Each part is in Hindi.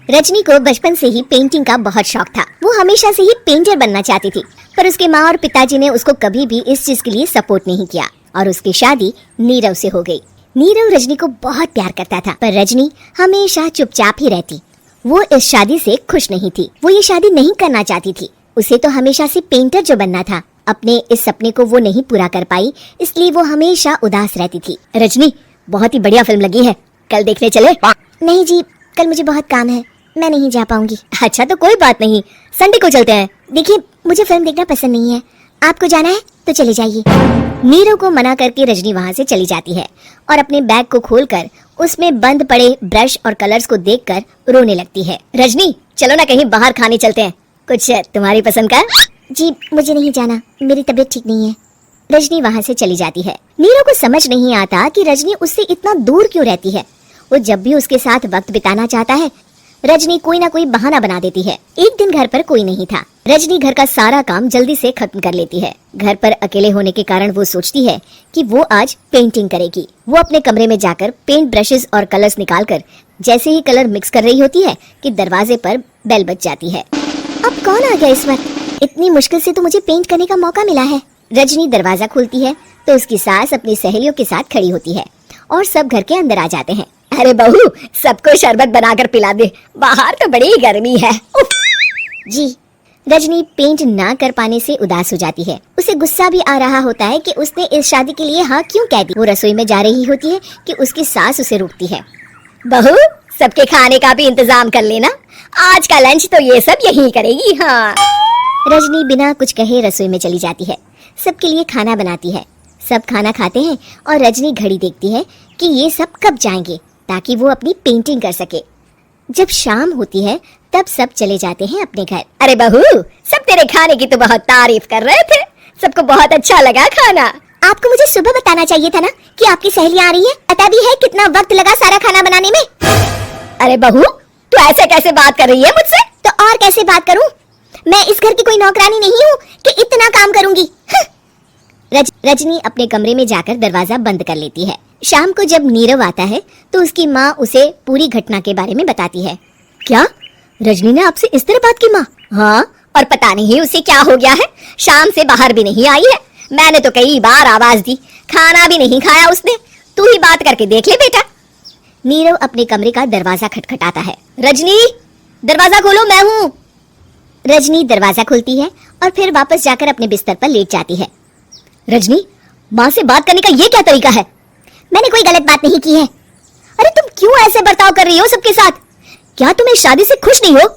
रजनी को बचपन से ही पेंटिंग का बहुत शौक था। वो हमेशा से ही पेंटर बनना चाहती थी, पर उसके माँ और पिताजी ने उसको कभी भी इस चीज के लिए सपोर्ट नहीं किया और उसकी शादी नीरव से हो गई। नीरव रजनी को बहुत प्यार करता था, पर रजनी हमेशा चुपचाप ही रहती। वो इस शादी से खुश नहीं थी। वो ये शादी नहीं करना चाहती थी। उसे तो हमेशा से पेंटर जो बनना था, अपने इस सपने को वो नहीं पूरा कर पाई, इसलिए वो हमेशा उदास रहती थी। रजनी, बहुत ही बढ़िया फिल्म लगी है, कल देखने चले? नहीं जी, कल मुझे बहुत काम है, मैं नहीं जा पाऊंगी। अच्छा तो कोई बात नहीं, संडे को चलते हैं। देखिए, मुझे फिल्म देखना पसंद नहीं है। आपको जाना है तो चले जाइए। नीरव को मना करके रजनी वहाँ से चली जाती है और अपने बैग को खोलकर उसमें बंद पड़े ब्रश और कलर्स को देखकर रोने लगती है। रजनी, चलो ना कहीं बाहर खाने चलते हैं, कुछ तुम्हारी पसंद का। जी, मुझे नहीं जाना, मेरी तबीयत ठीक नहीं है। रजनी वहाँ से चली जाती है। नीरव को समझ नहीं आता कि रजनी उससे इतना दूर क्यों रहती है। वो जब भी उसके साथ वक्त बिताना चाहता है, रजनी कोई ना कोई बहाना बना देती है। एक दिन घर पर कोई नहीं था। रजनी घर का सारा काम जल्दी से खत्म कर लेती है। घर पर अकेले होने के कारण वो सोचती है कि वो आज पेंटिंग करेगी। वो अपने कमरे में जाकर पेंट ब्रशेस और कलर्स निकालकर जैसे ही कलर मिक्स कर रही होती है कि दरवाजे पर बेल बज जाती है। अब कौन आ गया इस वक्त? इतनी मुश्किल से तो मुझे पेंट करने का मौका मिला है। रजनी दरवाजा खोलती है तो उसकी सास अपनी सहेलियों के साथ खड़ी होती है और सब घर के अंदर आ जाते हैं। अरे बहू, सबको शरबत बनाकर पिला दे, बाहर तो बड़ी गर्मी है। जी। रजनी पेंट ना कर पाने से उदास हो जाती है। उसे गुस्सा भी आ रहा होता है कि उसने इस शादी के लिए हाँ क्यों कह दी। वो रसोई में जा रही होती है कि उसकी सास उसे रोकती है। बहू, सबके खाने का भी इंतजाम कर लेना, आज का लंच तो ये सब यही करेगी। हाँ। रजनी बिना कुछ कहे रसोई में चली जाती है। सबके लिए खाना बनाती है। सब खाना खाते हैं और रजनी घड़ी देखती है कि ये सब कब जाएंगे ताकि वो अपनी पेंटिंग कर सके। जब शाम होती है तब सब चले जाते हैं अपने घर। अरे बहू, सब तेरे खाने की तो बहुत तारीफ कर रहे थे, सबको बहुत अच्छा लगा खाना। आपको मुझे सुबह बताना चाहिए था ना कि आपकी सहेलियां आ रही है। पता भी है कितना वक्त लगा सारा खाना बनाने में। अरे बहू, तू ऐसे कैसे बात कर रही है मुझसे? तो और कैसे बात करूं? मैं इस घर की कोई नौकरानी नहीं हूँ कि इतना काम करूंगी। रजनी अपने कमरे में जाकर दरवाजा बंद कर लेती है। शाम को जब नीरव आता है तो उसकी माँ उसे पूरी घटना के बारे में बताती है। क्या रजनी ने आपसे इस तरह बात की माँ? हाँ, और पता नहीं उसे क्या हो गया है, शाम से बाहर भी नहीं आई है। मैंने तो कई बार आवाज दी, खाना भी नहीं खाया उसने। तू ही बात करके देख ले बेटा। नीरव अपने कमरे का दरवाजा खटखटाता है। रजनी, दरवाजा खोलो, मैं हूँ। रजनी दरवाजा खोलती है और फिर वापस जाकर अपने बिस्तर पर लेट जाती है। रजनी, माँ से बात करने का ये क्या तरीका है? मैंने कोई गलत बात नहीं की है। अरे तुम क्यों ऐसे बर्ताव कर रही हो सबके साथ? क्या तुम इस शादी से खुश नहीं हो?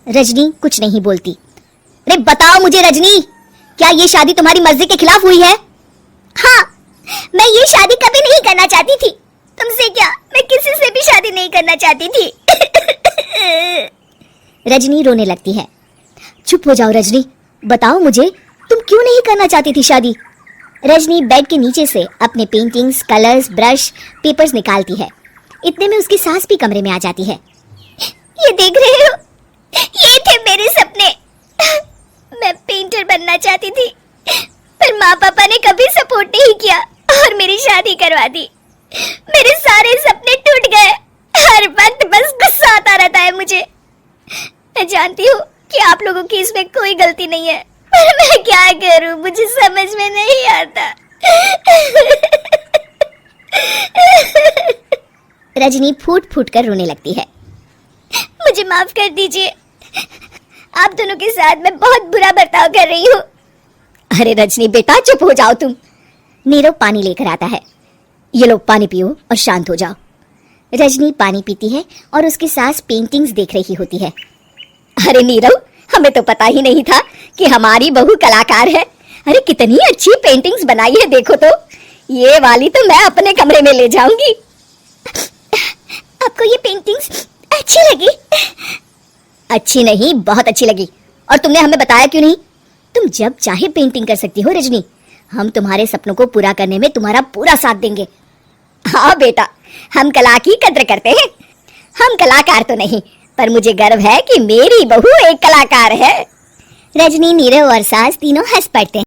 रजनी कुछ नहीं बोलती। अरे बताओ मुझे रजनी, क्या ये शादी तुम्हारी मर्जी के खिलाफ हुई है? हाँ, मैं ये शादी कभी नहीं करना चाहती थी। तुमसे क्या, मैं किसी से भी शादी नहीं करना चाहती थी। रजनी रोने लगती है। चुप हो जाओ रजनी, बताओ मुझे, तुम क्यों नहीं करना चाहती थी शादी? रजनी बेड के नीचे से अपने पेंटिंग्स, कलर्स, ब्रश, पेपर्स निकालती है। इतने में उसकी सास भी कमरे में आ जाती है। ये देख रहे हो, ये थे मेरे सपने। मैं पेंटर बनना चाहती थी, पर माँ पापा ने कभी सपोर्ट नहीं किया और मेरी शादी करवा दी। मेरे सारे सपने टूट गए। हर वक्त बस गुस्सा आता रहता है मुझे। मैं जानती हूँ कि आप लोगों की इसमें कोई गलती नहीं है, पर मैं क्या करूं, मुझे समझ में नहीं आता। रजनी फूट फूट कर रोने लगती है। मुझे माफ कर दीजिए, आप दोनों के साथ मैं बहुत बुरा बर्ताव कर रही हूँ। अरे रजनी बेटा, चुप हो जाओ तुम। नीरव पानी लेकर आता है। ये लो पानी पियो और शांत हो जाओ। रजनी पानी पीती है और उसकी सास पेंटिंग्स देख रही होती है। अरे नीरव, हमें तो पता ही नहीं था कि हमारी बहू कलाकार है। अरे कितनी अच्छी पेंटिंग्स बनाई है, देखो तो। ये वाली तो मैं अपने कमरे में ले जाऊंगी। आपको ये पेंटिंग्स अच्छी लगी? अच्छी नहीं, बहुत अच्छी लगी। और तुमने हमें बताया क्यों नहीं? तुम जब चाहे पेंटिंग कर सकती हो रजनी, हम तुम्हारे सपनों को पूरा करने में तुम्हारा पूरा साथ देंगे। हाँ बेटा, हम कला की कद्र करते हैं। हम कलाकार तो नहीं, पर मुझे गर्व है कि मेरी बहू एक कलाकार है। रजनी, नीरव और सास तीनों हंस पड़ते हैं।